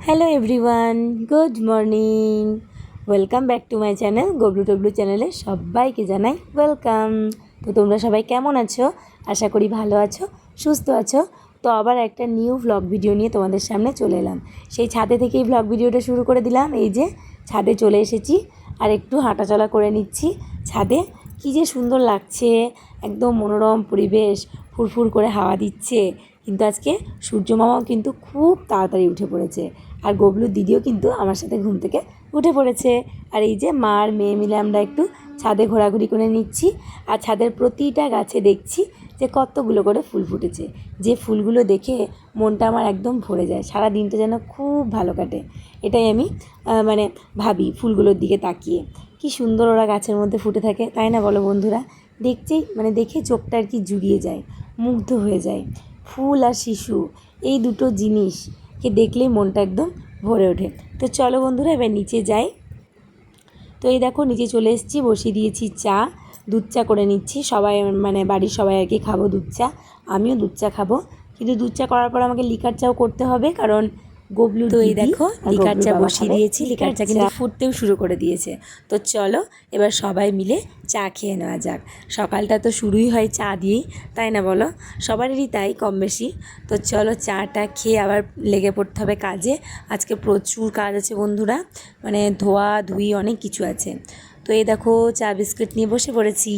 Hello everyone, good morning. Welcome back to my channel Goblu Toblu চ্যানেলে সবাইকে জানাই ওয়েলকাম। তো তোমরা সবাই কেমন আছো? আশা করি ভালো আছো, সুস্থ আছো। তো আবার একটা নিউ ভ্লগ ভিডিও নিয়ে তোমাদের সামনে চলে এলাম। সেই ছাদে থেকেই ভ্লগ ভিডিওটা শুরু করে দিলাম। এই যে ছাদে চলে এসেছি আর একটু হাঁটাচলা করে নিচ্ছি ছাদে। কী যে সুন্দর লাগছে, একদম মনোরম পরিবেশ, ফুরফুর করে হাওয়া দিচ্ছে। কিন্তু আজকে সূর্য মামাও কিন্তু খুব তাড়াতাড়ি উঠে পড়েছে, আর গবলুর দিদিও কিন্তু আমার সাথে ঘুম থেকে উঠে পড়েছে। আর এই যে মা আর মেয়ে মিলে আমরা একটু ছাদে ঘোরাঘুরি করে নিচ্ছি। আর ছাদের প্রতিটা গাছে দেখছি যে কতগুলো করে ফুল ফুটেছে। যে ফুলগুলো দেখে মনটা আমার একদম ভরে যায়, সারা দিনটা যেন খুব ভালো কাটে। এটাই আমি মানে ভাবি ফুলগুলোর দিকে তাকিয়ে। কি সুন্দর ওরা গাছের মধ্যে ফুটে থাকে, তাই না বলো বন্ধুরা? দেখে চোখটা আর কি জুড়িয়ে যায়, মুগ্ধ হয়ে যায়। ফুল আর শিশু, এই দুটো জিনিসকে দেখলেই মনটা একদম ভরে ওঠে। তো চলো বন্ধুরা, এবার নিচে যাই। তো এই দেখো নিচে চলে এসেছি, বসিয়ে দিয়েছি চা, দুধ চা করে নিচ্ছি। সবাই মানে বাড়ির সবাই আর কি খাবো দুধ চা, আমিও দুধ চা খাবো। কিন্তু দুধ চা করার পর আমাকে লিকার চাও করতে হবে, কারণ গবলু। তো এই দেখো লিকার চা বসিয়ে দিয়েছি, লিকার চা কিন্তু ফুটতেও শুরু করে দিয়েছে। তো চলো এবার সবাই মিলে চা খেয়ে নেওয়া যাক। সকালটা তো শুরুই হয় চা দিয়েই, তাই না বলো? সবারই তাই কম বেশি। তো চলো চাটা খেয়ে আবার লেগে পড়তে হবে কাজে। আজকে প্রচুর কাজ আছে বন্ধুরা, মানে ধোয়া ধুই অনেক কিছু আছে। তো এই দেখো চা বিস্কুট নিয়ে বসে পড়েছি।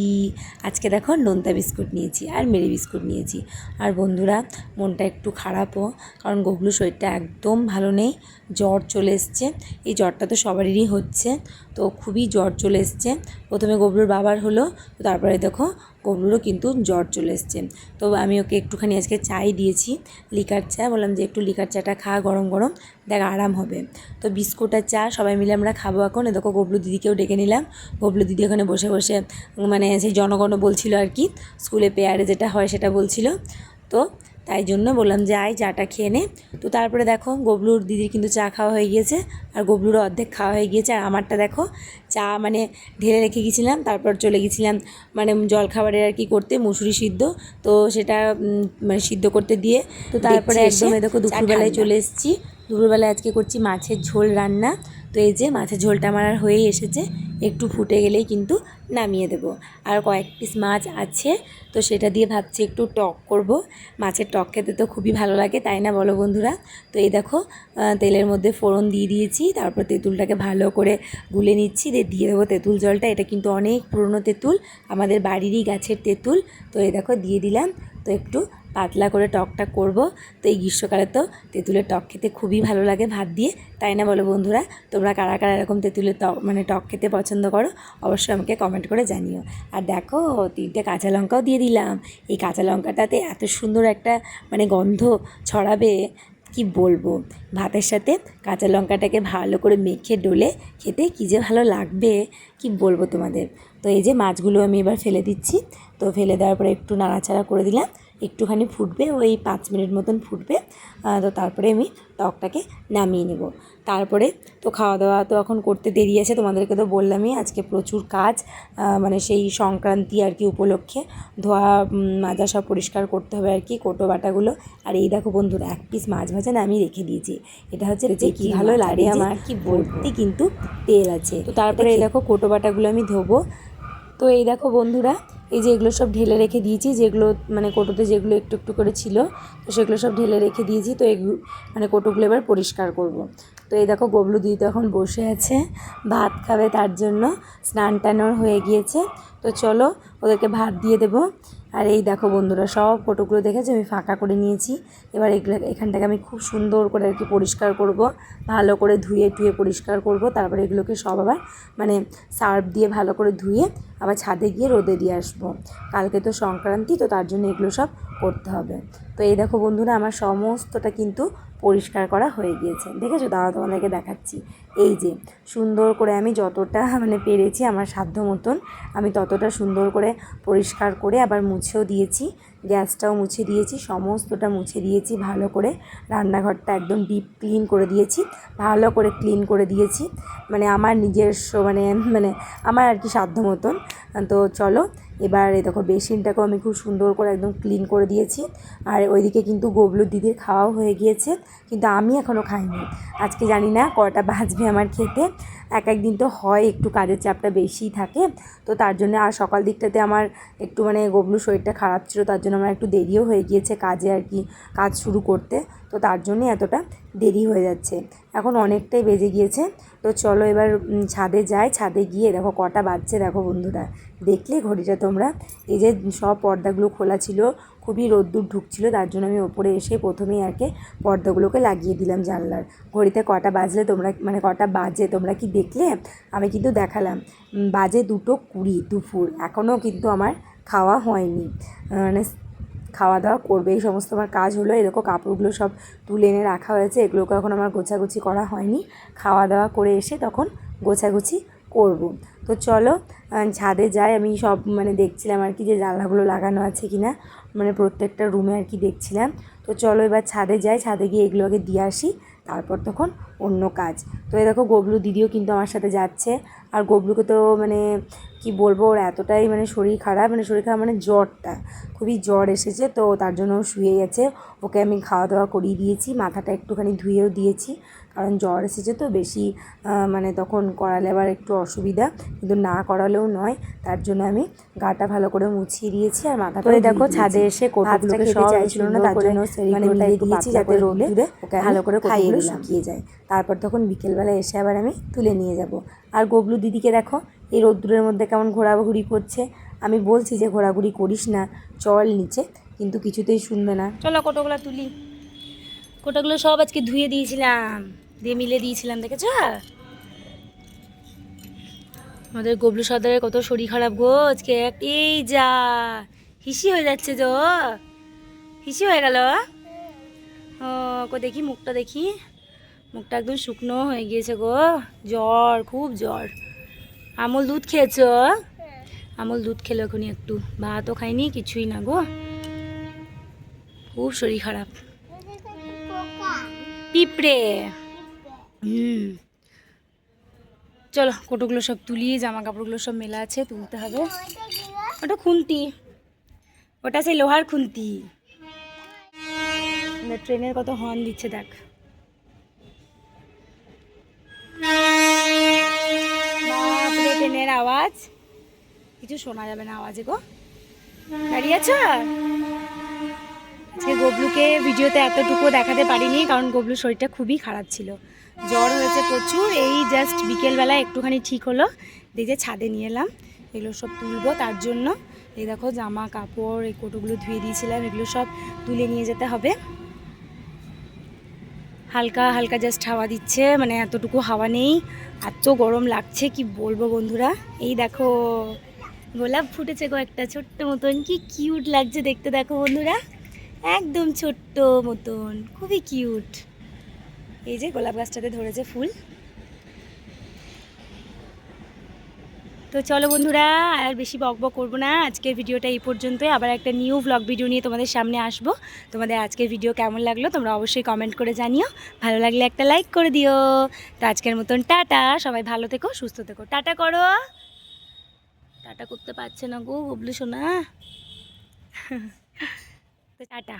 আজকে দেখো নোনতা বিস্কুট নিয়েছি আর মেরি বিস্কুট নিয়েছি। আর বন্ধুরা মনটা একটু খারাপও, কারণ গবলুর শরীরটা একদম ভালো নেই, জ্বর চলে এসছে। এই জ্বরটা তো সবারই হচ্ছে, তো খুবই জ্বর চলে এসছে। প্রথমে গবলুর বাবার হলো, তারপরে দেখো গবলুরও কিন্তু জ্বর চলে এসছে। তো আমি ওকে একটুখানি আজকে চাই দিয়েছি, লিকার চা। বললাম যে একটু লিকার চাটা খা, গরম গরম, দেখ আরাম হবে। তো বিস্কুট আর চা সবাই মিলে আমরা খাবো এখন। দেখো গবলু দিদিকেও ডেকে নিলাম। গবলু দিদি ওখানে বসে বসে মানে সেই জনগণ বলছিল আর কি, স্কুলে পেয়ারে যেটা হয় সেটা বলছিল। তো তাই জন্য বললাম যে আয় চাটা খেয়ে নে। তো তারপরে দেখো গবলুর দিদির কিন্তু চা খাওয়া হয়ে গিয়েছে, আর গবলুরও অর্ধেক খাওয়া হয়ে গিয়েছে। আর আমারটা দেখো চা মানে ঢেলে রেখে গেছিলাম, তারপর চলে গেছিলাম মানে জলখাবারের আর কি করতে, মুসুরি সিদ্ধ। তো সেটা মানে সিদ্ধ করতে দিয়ে তো তারপরে একদম দেখো দুপুরবেলায় চলে এসেছি। দুপুরবেলায় আজকে করছি মাছের ঝোল রান্না। তো এই যে মাছের ঝোলটা আমার আর হয়েই এসেছে, একটু ফুটে গেলেই কিন্তু নামিয়ে দেব। আর কয়েক পিস মাছ আছে, তো সেটা দিয়ে ভাবছি একটু টক করব। মাছের টক খেতে তো খুবই ভালো লাগে, তাই না বলো বন্ধুরা? তো এই দেখো তেলের মধ্যে ফোড়ন দিয়ে দিয়েছি, তারপর তেঁতুলটাকে ভালো করে গুলে নিচ্ছি, দিয়ে দেবো তেঁতুল জলটা। এটা কিন্তু অনেক পুরনো তেঁতুল, আমাদের বাড়িরই গাছের তেঁতুল। তো এই দেখো দিয়ে দিলাম। তো একটু পাতলা করে টকটা করব। তো এই গ্রীষ্মকালে তো তেঁতুলের টক খেতে খুবই ভালো লাগে ভাত দিয়ে, তাই না বলো বন্ধুরা? তোমরা কারা কারা এরকম তেঁতুলের মানে টক খেতে পছন্দ করো অবশ্যই আমাকে কমেন্ট করে জানিও। আর দেখো 3টে কাঁচা লঙ্কাও দিয়ে দিলাম। এই কাঁচা লঙ্কাটাতে এত সুন্দর একটা মানে গন্ধ ছড়াবে, কি বলবো। ভাতের সাথে কাঁচা লঙ্কাটাকে ভালো করে মেখে ডলে খেতে কী যে ভালো লাগবে, কি বলবো তোমাদের। তো এই যে মাছগুলো আমি এবার ফেলে দিচ্ছি। তো ফেলে দেওয়ার পরে একটু নাড়াচাড়া করে দিলাম, একটুখানি ফুটবে, ওই 5 মিনিট মতন ফুটবে। তো তারপরে আমি টকটাকে নামিয়ে নেব। তারপরে তো খাওয়া দাওয়া তো এখন করতে দেরি আছে, তোমাদেরকে তো বললামই আজকে প্রচুর কাজ, মানে সেই সংক্রান্তি আর কি উপলক্ষে ধোয়া মাজা সব পরিষ্কার করতে হবে আর কি, কোটো বাটাগুলো। আর এই দেখো বন্ধুরা 1 পিস মাছ ভাজা না আমি রেখে দিয়েছি, এটা হচ্ছে যে কি ভালো লাগে আমার, কি বলতে কিন্তু তেল আছে। তো তারপরে এই দেখো কোটো বাটাগুলো আমি ধোবো। তো এই দেখো বন্ধুরা, এই যে এগুলো সব ঢেলে রেখে দিয়েছি, যেগুলো মানে কোটোতে যেগুলো একটু একটু করে ছিল, তো সেগুলো সব ঢেলে রেখে দিয়েছি। তো এগুলো মানে কোটোগুলো এবার পরিষ্কার করব। তো এই দেখো গবলু দিদি এখন বসে আছে, ভাত খাবে, তার জন্য স্নান টানও হয়ে গিয়েছে। তো চলো ওদেরকে ভাত দিয়ে দেবো। আর এই দেখো বন্ধুরা সব কোটোগুলো দেখেছি আমি ফাঁকা করে নিয়েছি। এবার এখানটাকে আমি খুব সুন্দর করে আর কি পরিষ্কার করব, ভালো করে ধুয়ে টুয়ে পরিষ্কার করব। তারপরে এগুলোকে সব আবার মানে সার্ফ দিয়ে ভালো করে ধুয়ে আবার ছাদে গিয়ে রোদে দিয়ে আসবো। কালকে তো সংক্রান্তি, তো তার জন্য এগুলো সব করতে হবে। তো এই দেখো বন্ধুরা আমার সমস্তটা কিন্তু পরিষ্কার করা হয়ে গিয়েছে, দেখেছো? দাঁড়াও তোমাদেরকে দেখাচ্ছি। এই যে সুন্দর করে আমি যতটা মানে পেরেছি আমার সাধ্য মতন আমি ততটা সুন্দর করে পরিষ্কার করে আবার মুছেও দিয়েছি, গ্যাসটাও মুছে দিয়েছি, সমস্তটা মুছে দিয়েছি ভালো করে। রান্নাঘরটা একদম ডিপ ক্লিন করে দিয়েছি, ভালো করে ক্লিন করে দিয়েছি, মানে আমার নিজস্ব মানে মানে আমার আর কি সাধ্য মতন। তো চলো এবার এই দেখো বেসিনটাকেও আমি খুব সুন্দর করে একদম ক্লিন করে দিয়েছি। আর ওইদিকে কিন্তু গবলু দিদির খাওয়াও হয়ে গিয়েছে, কিন্তু আমি এখনও খাইনি। আজকে জানি না কটা বাজবে আমার খেতে। এক একদিন তো হয় একটু কাজের চাপটা বেশিই থাকে, তো তার জন্য। আর সকাল দিকটাতে আমার একটু মানে গবলুর শরীরটা খারাপ ছিল, তার জন্য আমার একটু দেরিও হয়ে গিয়েছে কাজে আর কি, কাজ শুরু করতে। তো তার জন্যে এতটা দেরি হয়ে যাচ্ছে। এখন অনেকটাই বেজে গিয়েছে। তো চলো এবার ছাদে যাই। ছাদে গিয়ে দেখো কটা বাজছে, দেখো বন্ধুরা, দেখলে ঘড়িটা তোমরা? এই যে সব পর্দাগুলো খোলা ছিল, খুবই রোদ্দুর ঢুকছিল, তার জন্য আমি ওপরে এসে প্রথমেই আর কি পর্দাগুলোকে লাগিয়ে দিলাম জানলার। ঘড়িতে কটা বাজলে তোমরা, মানে কটা বাজে তোমরা কি দেখলে? আমি কিন্তু দেখালাম, বাজে 2:20 দুপুর। এখনও কিন্তু আমার খাওয়া হয়নি, মানে খাওয়া দাওয়া করবে। এই সমস্ত আমার কাজ হলো। এরকম কাপড়গুলো সব তুলে এনে রাখা হয়েছে, এগুলোকে এখন আমার গোছাগুছি করা হয়নি। খাওয়া দাওয়া করে এসে তখন গোছাগুছি করব। তো চলো ছাদে যাই। আমি সব মানে দেখছিলাম আর কি যে জানলাগুলো লাগানো আছে কি না, মানে প্রত্যেকটা রুমে আর কি দেখছিলাম। তো চলো এবার ছাদে যাই, ছাদে গিয়ে এগুলোকে দিয়ে আসি, তারপর তখন অন্য কাজ। তো এই দেখো গবলু দিদিও কিন্তু আমার সাথে যাচ্ছে। আর গবলুকে তো মানে কি বলবো, ওর এতটাই মানে শরীর খারাপ, মানে জ্বরটা, খুবই জ্বর এসেছে, তো তার জন্য ও শুয়ে গেছে। ওকে আমি খাওয়া দাওয়া করিয়ে দিয়েছি, মাথাটা একটুখানি ধুয়েও দিয়েছি, কারণ জ্বর এসেছে তো বেশি, মানে তখন করালে আবার একটু অসুবিধা, কিন্তু না করালেও নয়। তার জন্য আমি গাটা ভালো করে মুছিয়ে দিয়েছি আর মাথাটা দেখো ছাদে এসে কোটোগুলোকে খেতে চাইছিল না, তার জন্য মানে মিলিয়ে দিয়েছি যাতে রোদে ওকে ভালো করে কোটোগুলো শুকিয়ে যায়। তারপর তখন বিকেলবেলা এসে আবার আমি তুলে নিয়ে যাব। আর গবলু দিদিকে দেখো এই রোদ্দুরের মধ্যে কেমন ঘোরাঘুরি করছে। আমি বলছি যে ঘোরাঘুরি করিস না, চল নিচে, কিন্তু কিছুতেই শুনবে না। চলো কোটোগুলো তুলি। কোটোগুলো সব আজকে ধুয়ে দিয়েছিলাম, দিয়ে মিলে দিয়েছিলাম, দেখেছ? আমাদের গবলু সর্দারের কত শরীর খারাপ গো আজকে। এই যা হিসি হয়ে যাচ্ছে, তো হিসি হয়ে গেল। ও দেখি মুখটা, দেখি মুখটা একদম শুকনো হয়ে গিয়েছে গো। জ্বর, খুব জ্বর। আমল দুধ খেয়েছ? আমল দুধ খেলো এখনই একটু, ভাতও খাইনি, কিছুই না গো, খুব শরীর খারাপ। পিঁপড়ে। চলো কোটোগুলো সব তুলি, জামা কাপড়গুলো সব মেলা আছে, তুলতে হবে। ওটা খুন্তি, ওটা সেই লোহার খুন্তি। ট্রেনের কত হর্ন দিচ্ছে দেখ। ট্রেনের আওয়াজ, কিছু শোনা যাবে না আওয়াজে গো। দাঁড়িয়ে আছো? আজকে গবলুকে ভিডিওতে এতটুকু দেখাতে পারিনি, কারণ গবলুর শরীরটা খুবই খারাপ ছিল, জ্বর হয়েছে প্রচুর। এই জাস্ট বিকেলবেলা একটুখানি ঠিক হলো, দেখে ছাদে নিয়ে এলাম, এগুলো সব তুলবো তার জন্য। এই দেখো জামা কাপড়, এই কোটোগুলো ধুয়ে দিয়েছিলাম, এগুলো সব তুলে নিয়ে যেতে হবে। হালকা হালকা জাস্ট হাওয়া দিচ্ছে, মানে এতটুকু হাওয়া নেই, এত গরম লাগছে কি বলবো বন্ধুরা। এই দেখো গোলাপ ফুটেছে গো একটা ছোট্ট মতন, কি কিউট লাগছে দেখতে, দেখো বন্ধুরা, একদম ছোট্ট মতন, খুবই কিউট। এই যে গোলাপ গাছটাতে ধরেছে ফুল। তো চলো বন্ধুরা, আর বেশি বকবক করবো না, আজকের ভিডিওটা এই পর্যন্তই। আবার একটা নিউ ব্লগ ভিডিও নিয়ে তোমাদের সামনে আসবো। তোমাদের আজকের ভিডিও কেমন লাগলো তোমরা অবশ্যই কমেন্ট করে জানিও, ভালো লাগলে একটা লাইক করে দিও। তো আজকের মতন টাটা, সবাই ভালো থেকো, সুস্থ থেকো, টাটা করো। টাটা করতে পারছে না গো গবলু সোনা। তো টাটা।